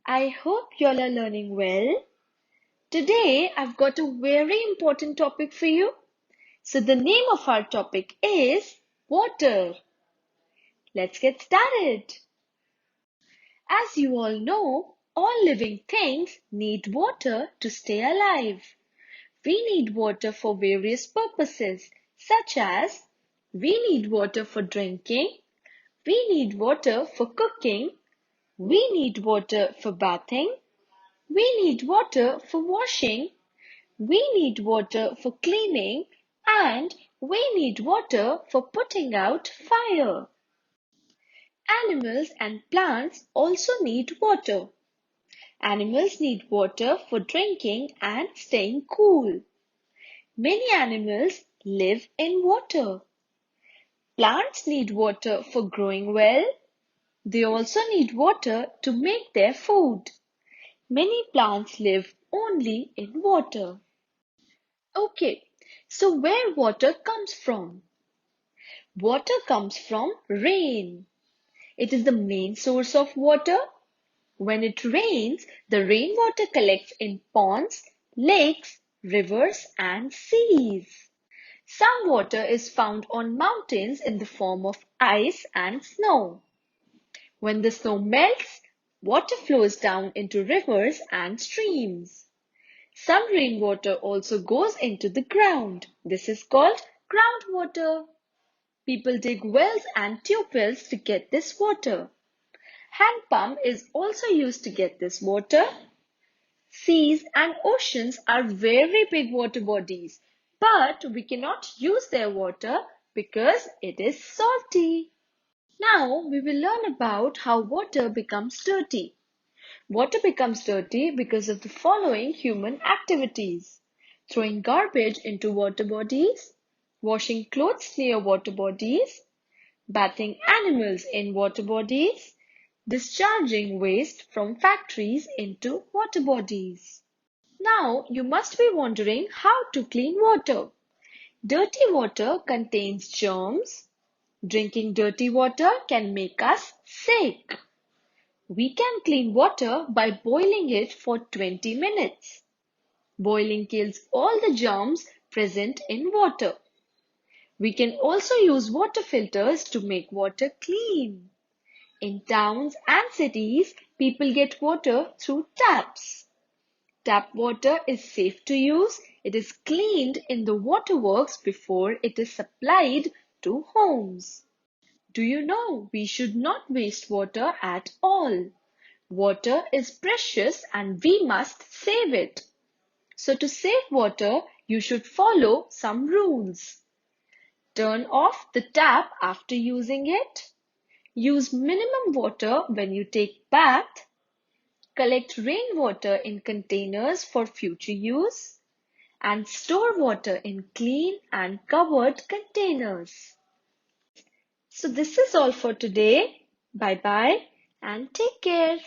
I hope you all are learning well. Today I've got a very important topic for you. So the name of our topic is water. Let's get started. As you all know, all living things need water to stay alive. We need water for various purposes, such as we need water for drinking, we need water for cooking, we need water for bathing, we need water for washing, we need water for cleaning, and we need water for putting out fire. Animals and plants also need water. Animals need water for drinking and staying cool. Many animals live in water. Plants need water for growing well. They also need water to make their food. Many plants live only in water. Okay, so where water comes from? Water comes from rain. It is the main source of water. When it rains, the rainwater collects in ponds, lakes, rivers, and seas. Some water is found on mountains in the form of ice and snow. When the snow melts, water flows down into rivers and streams. Some rainwater also goes into the ground. This is called groundwater. People dig wells and tube wells to get this water. Hand pump is also used to get this water. Seas and oceans are very big water bodies, but we cannot use their water because it is salty. Now we will learn about how water becomes dirty. Water becomes dirty because of the following human activities: throwing garbage into water bodies, washing clothes near water bodies, bathing animals in water bodies, discharging waste from factories into water bodies. Now you must be wondering how to clean water. Dirty water contains germs. Drinking dirty water can make us sick. We can clean water by boiling it for 20 minutes. Boiling kills all the germs present in water. We can also use water filters to make water clean. In towns and cities, people get water through taps. Tap water is safe to use. It is cleaned in the waterworks before it is supplied to homes. Do you know we should not waste water at all? Water is precious and we must save it. So to save water, you should follow some rules. Turn off the tap after using it. Use minimum water when you take bath. Collect rainwater in containers for future use. And store water in clean and covered containers. So this is all for today. Bye bye and take care.